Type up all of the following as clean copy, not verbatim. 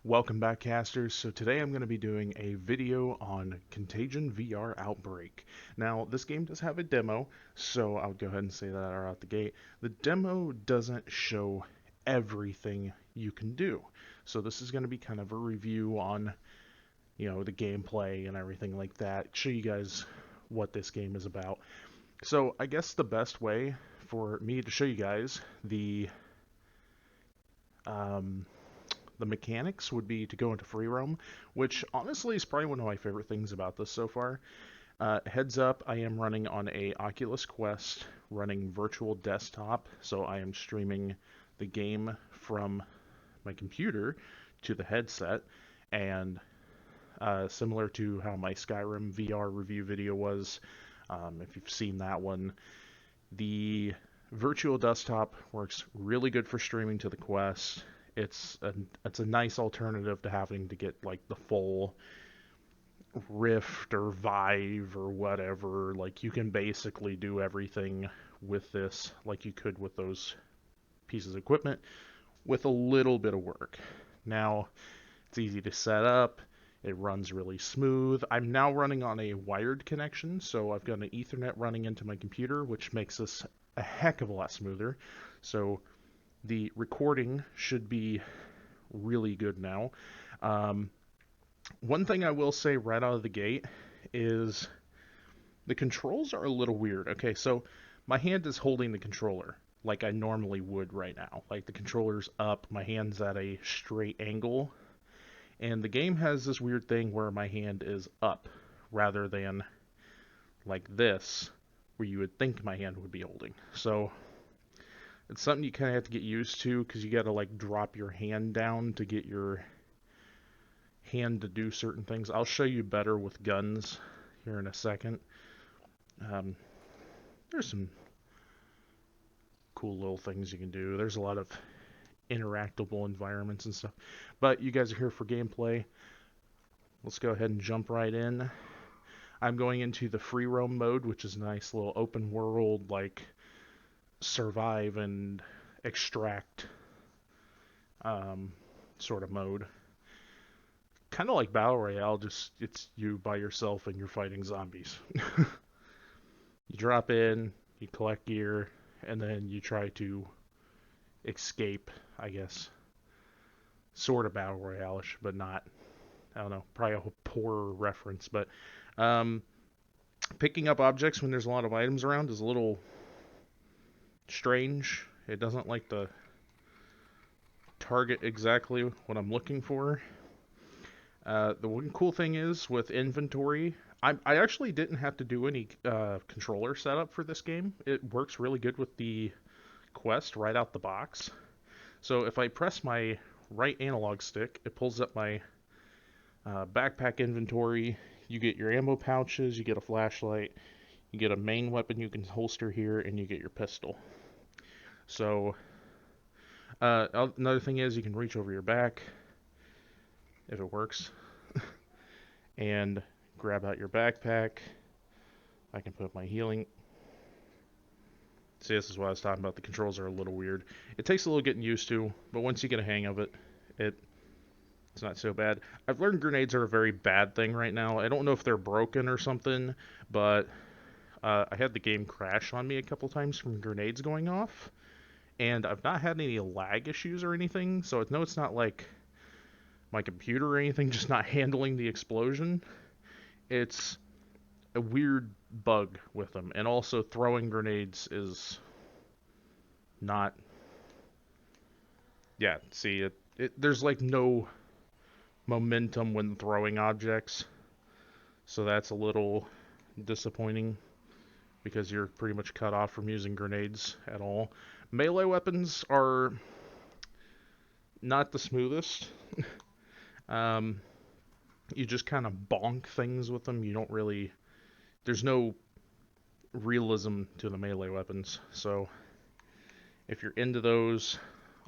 Welcome back, casters. So today I'm going to be doing a video on Contagion VR Outbreak. Now, this game does have a demo, so I'll go ahead and say that right out the gate. The demo doesn't show everything you can do. So this is going to be kind of a review on, the gameplay and everything like that. Show you guys what this game is about. So I guess the best way for me to show you guys um, the mechanics would be to go into free roam, which honestly is probably one of my favorite things about this so far. Heads up, I am running on a Oculus Quest, running virtual desktop, so I am streaming the game from my computer to the headset, and similar to how my Skyrim VR review video was, if you've seen that one, the virtual desktop works really good for streaming to the Quest. It's a nice alternative to having to get like the full Rift or Vive or whatever. Like you can basically do everything with this like you could with those pieces of equipment with a little bit of work. Now, it's easy to set up. It runs really smooth. I'm now running on a wired connection, so I've got an Ethernet running into my computer, which makes this a heck of a lot smoother. So the recording should be really good now. One thing I will say right out of the gate is the controls are a little weird. Okay, so my hand is holding the controller like I normally would right now. Like the controller's up, my hand's at a straight angle, and the game has this weird thing where my hand is up rather than like this, where you would think my hand would be holding. So it's something you kind of have to get used to because you got to like drop your hand down to get your hand to do certain things. I'll show you better with guns here in a second. Um, there's some cool little things you can do. There's a lot of interactable environments and stuff. But you guys are here for gameplay. Let's go ahead and jump right in. I'm going into the free roam mode, which is a nice little open world, like survive and extract sort of mode. Kind of like Battle Royale, just it's you by yourself and you're fighting zombies. You drop in, you collect gear, and then you try to escape, I guess. Sort of Battle Royale-ish, but not. I don't know, probably a poor reference, but picking up objects when there's a lot of items around is a little strange. It doesn't like to target exactly what I'm looking for. The one cool thing is with inventory, I actually didn't have to do any controller setup for this game. It works really good with the Quest right out the box. So if I press my right analog stick, it pulls up my backpack inventory. You get your ammo pouches, you get a flashlight, you get a main weapon you can holster here, and you get your pistol. So another thing is you can reach over your back if it works and grab out your backpack. I can put my healing. See, this is what I was talking about. The controls are a little weird. It takes a little getting used to, but once you get a hang of it, it's not so bad. I've learned grenades are a very bad thing right now. I don't know if they're broken or something, but I had the game crash on me a couple times from grenades going off, and I've not had any lag issues or anything, so no, it's not like my computer or anything just not handling the explosion. It's a weird bug with them, and also throwing grenades is not. Yeah, see, there's like no momentum when throwing objects, so that's a little disappointing because you're pretty much cut off from using grenades at all. Melee weapons are not the smoothest. You just kind of bonk things with them. You don't really. There's no realism to the melee weapons. So if you're into those,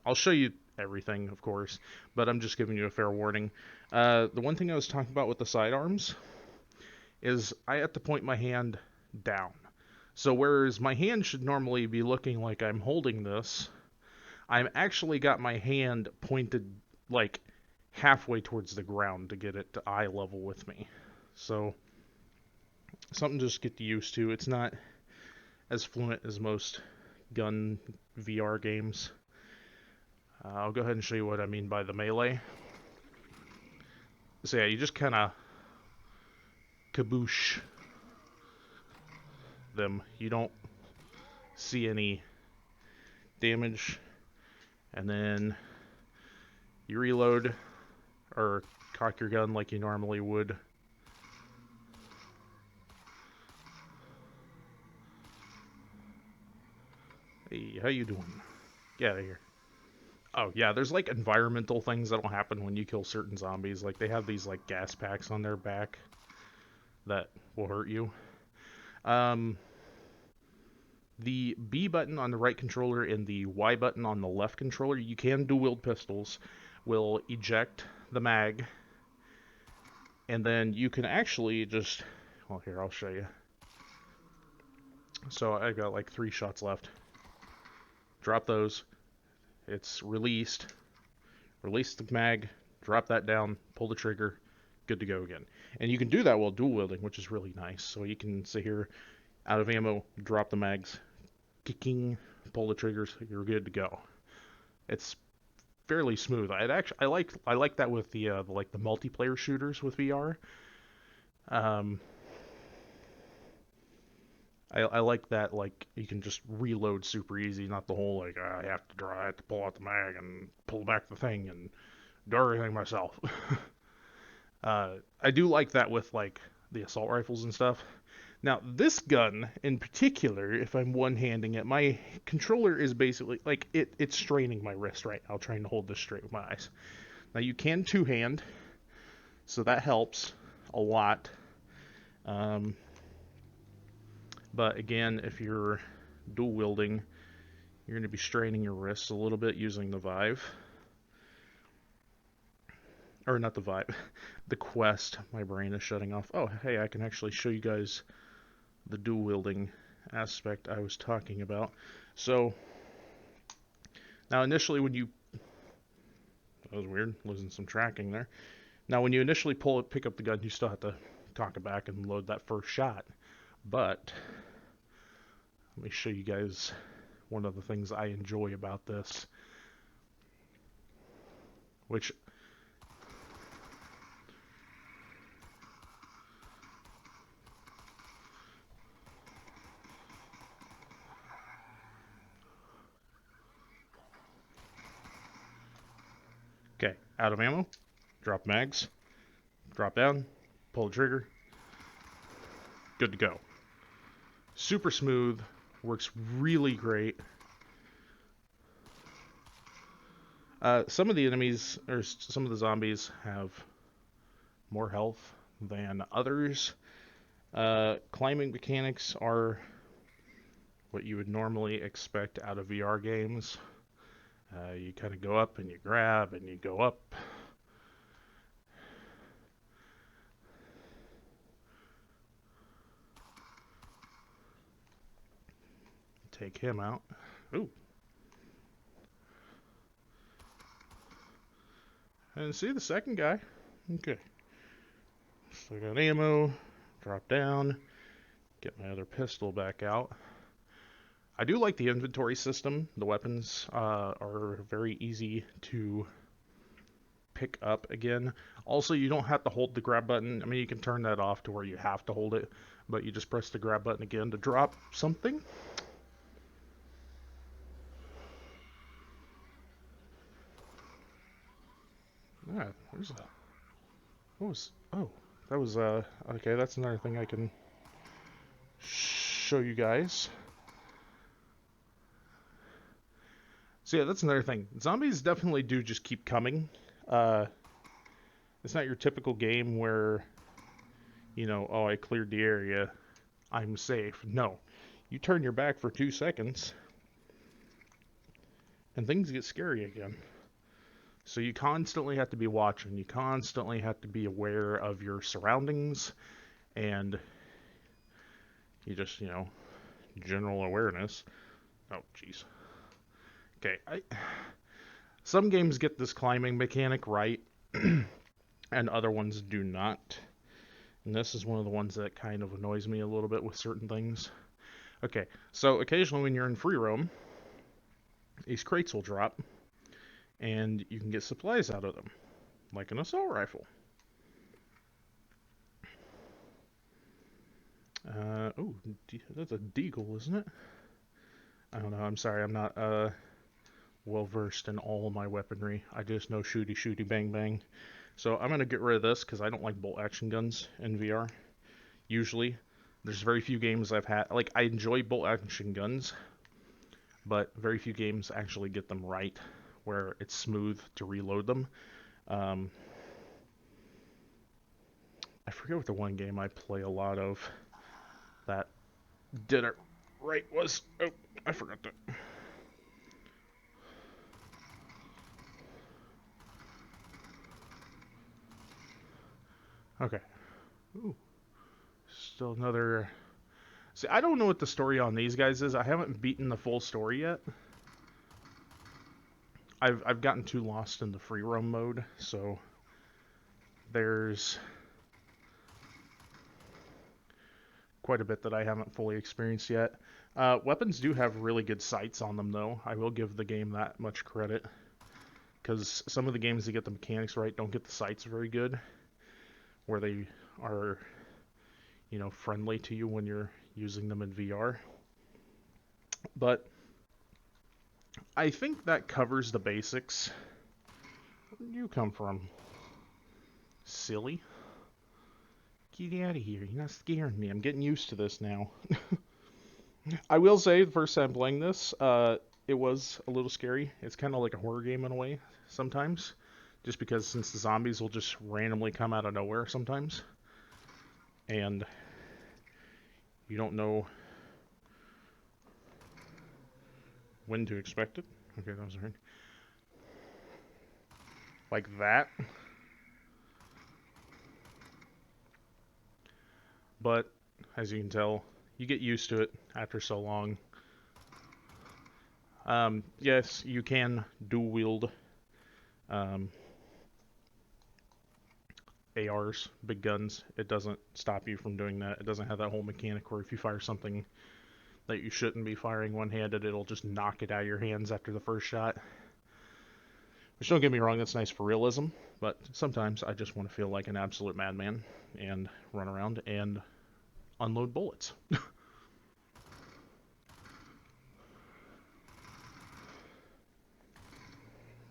I'll show you everything, of course, but I'm just giving you a fair warning. The one thing I was talking about with the sidearms is I have to point my hand down. So whereas my hand should normally be looking like I'm holding this, I'm actually got my hand pointed like halfway towards the ground to get it to eye level with me. So something to just get used to. It's not as fluent as most gun VR games. I'll go ahead and show you what I mean by the melee. So yeah, you just kind of kaboosh them. You don't see any damage, and then you reload or cock your gun like you normally would. Hey, how you doing? Get out of here. Oh yeah, there's like environmental things that'll happen when you kill certain zombies. Like they have these like gas packs on their back that will hurt you. Um, the B button on the right controller and the Y button on the left controller, you can dual wield pistols, will eject the mag, and then you can actually just, well, here, I'll show you. So I got like 3 shots left. Drop those. It's released. Release the mag, drop that down, pull the trigger, good to go again. And you can do that while dual wielding, which is really nice. So you can sit here, out of ammo, drop the mags, kicking, pull the triggers, you're good to go. It's fairly smooth. I like that with the like the multiplayer shooters with VR. Um, I like that, like you can just reload super easy, not the whole like I have to draw, I have to pull out the mag and pull back the thing and do everything myself. I do like that with like the assault rifles and stuff. Now this gun in particular, if I'm one-handing it, my controller is basically like it's straining my wrist right now trying to hold this straight with my eyes. Now you can two-hand, so that helps a lot. Um, but again, if you're dual wielding, you're going to be straining your wrists a little bit using the Vive. Or not the Vive, the Quest. My brain is shutting off. Oh, hey, I can actually show you guys the dual wielding aspect I was talking about. So, now initially when you... That was weird, losing some tracking there. Now when you initially pick up the gun, you still have to cock it back and load that first shot. But, let me show you guys one of the things I enjoy about this. Which... Okay, out of ammo, drop mags, drop down, pull the trigger, good to go. Super smooth, works really great. Some of the enemies, or some of the zombies, have more health than others. Climbing mechanics are what you would normally expect out of VR games. You kind of go up and you grab and you go up. Take him out. Ooh. And see the second guy. Okay. So I got ammo. Drop down. Get my other pistol back out. I do like the inventory system. The weapons are very easy to pick up again. Also, you don't have to hold the grab button. I mean, you can turn that off to where you have to hold it, but you just press the grab button again to drop something. Yeah, there's a... What was... Oh, that was, okay, that's another thing I can show you guys. So yeah, that's another thing. Zombies definitely do just keep coming. It's not your typical game where, you know, oh, I cleared the area, I'm safe. No. You turn your back for 2 seconds, and things get scary again. So you constantly have to be watching. You constantly have to be aware of your surroundings, and you just, you know, general awareness. Oh, jeez. Okay, some games get this climbing mechanic right. and other ones do not. And this is one of the ones that kind of annoys me a little bit with certain things. Okay, so occasionally when you're in free roam, these crates will drop, and you can get supplies out of them, like an assault rifle. Oh, that's a deagle, isn't it? I don't know. I'm sorry. I'm not well versed in all of my weaponry. I just know shooty, shooty, bang, bang. So I'm gonna get rid of this because I don't like bolt action guns in VR. Usually, there's very few games I've had. Like I enjoy bolt action guns, but very few games actually get them right, where it's smooth to reload them. Um, I forget what the one game I play a lot of that did it right was. Oh, I forgot that. Okay. Ooh, still another. See, I don't know what the story on these guys is. I haven't beaten the full story yet. I've gotten too lost in the free roam mode, so there's quite a bit that I haven't fully experienced yet. Weapons do have really good sights on them, though. I will give the game that much credit, because some of the games that get the mechanics right don't get the sights very good, where they are, friendly to you when you're using them in VR. But I think that covers the basics. Where did you come from? Silly. Get out of here. You're not scaring me. I'm getting used to this now. I will say, the first time playing this, it was a little scary. It's kind of like a horror game in a way, sometimes. Just because since the zombies will just randomly come out of nowhere sometimes. And you don't know when to expect it. Okay, that was right. Like that. But, as you can tell, you get used to it after so long. Yes, you can dual wield ARs, big guns. It doesn't stop you from doing that. It doesn't have that whole mechanic where if you fire something that you shouldn't be firing one-handed, it'll just knock it out of your hands after the first shot. Which, don't get me wrong, that's nice for realism, but sometimes I just want to feel like an absolute madman and run around and unload bullets.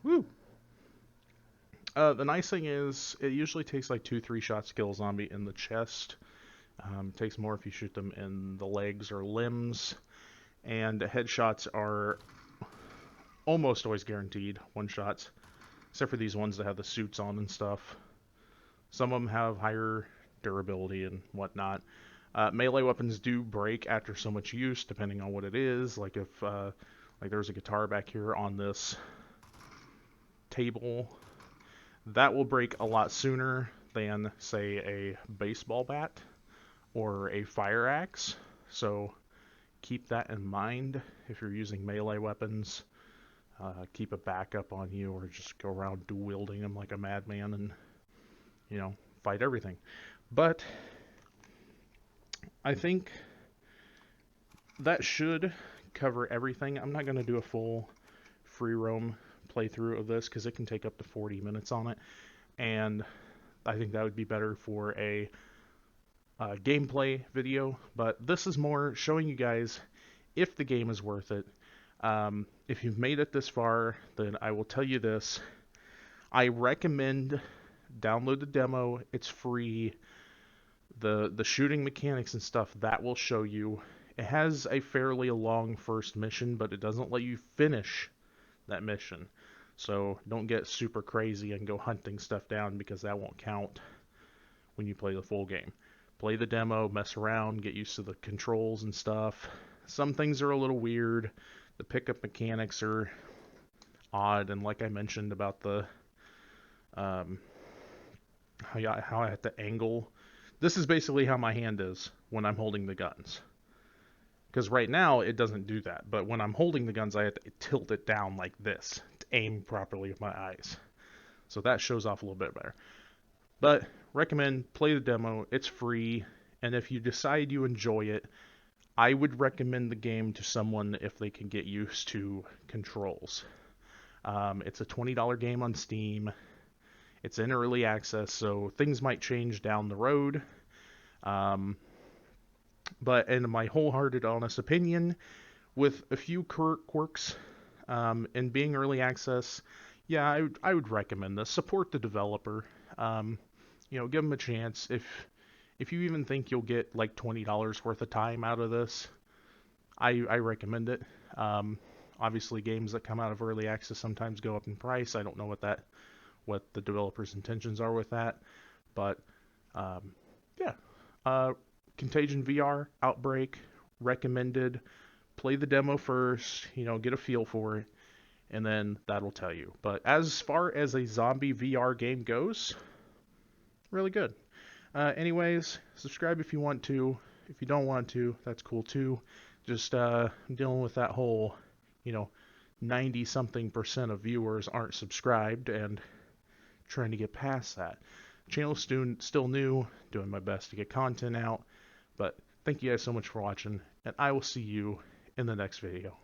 Woo! The nice thing is, it usually takes like 2-3 shots to kill a zombie in the chest. It takes more if you shoot them in the legs or limbs. And headshots are almost always guaranteed one-shots, except for these ones that have the suits on and stuff. Some of them have higher durability and whatnot. Melee weapons do break after so much use, depending on what it is. Like if, like there's a guitar back here on this table, that will break a lot sooner than, say, a baseball bat or a fire axe. So keep that in mind if you're using melee weapons. Keep a backup on you, or just go around dual wielding them like a madman and, fight everything. But I think that should cover everything. I'm not going to do a full free roam playthrough of this because it can take up to 40 minutes on it, and I think that would be better for a gameplay video. But this is more showing you guys if the game is worth it. If you've made it this far, then I will tell you this. I recommend download the demo. It's free. The shooting mechanics and stuff, that will show you. It has a fairly long first mission, but it doesn't let you finish that mission. So don't get super crazy and go hunting stuff down, because that won't count when you play the full game. Play the demo, mess around, get used to the controls and stuff. Some things are a little weird. The pickup mechanics are odd, and like I mentioned about the how I have to angle. This is basically how my hand is when I'm holding the guns. Because right now it doesn't do that, but when I'm holding the guns I have to tilt it down like this to aim properly with my eyes. So that shows off a little bit better. But recommend play the demo. It's free, and if you decide you enjoy it, I would recommend the game to someone if they can get used to controls. It's a $20 game on Steam. It's in early access, so things might change down the road. Um, but in my wholehearted, honest opinion, with a few quirks and being early access, yeah, I would recommend this. Support the developer. Um, give them a chance. If you even think you'll get like $20 worth of time out of this, I recommend it. Um, Obviously, games that come out of early access sometimes go up in price. I don't know what the developer's intentions are with that, but um, yeah. Uh, Contagion VR, Outbreak, recommended. Play the demo first, get a feel for it, and then that'll tell you. But as far as a zombie VR game goes, really good. Anyways, subscribe if you want to. If you don't want to, that's cool too. Just dealing with that whole, you know, 90 something percent of viewers aren't subscribed and trying to get past that. Channel's still new, doing my best to get content out. But thank you guys so much for watching, and I will see you in the next video.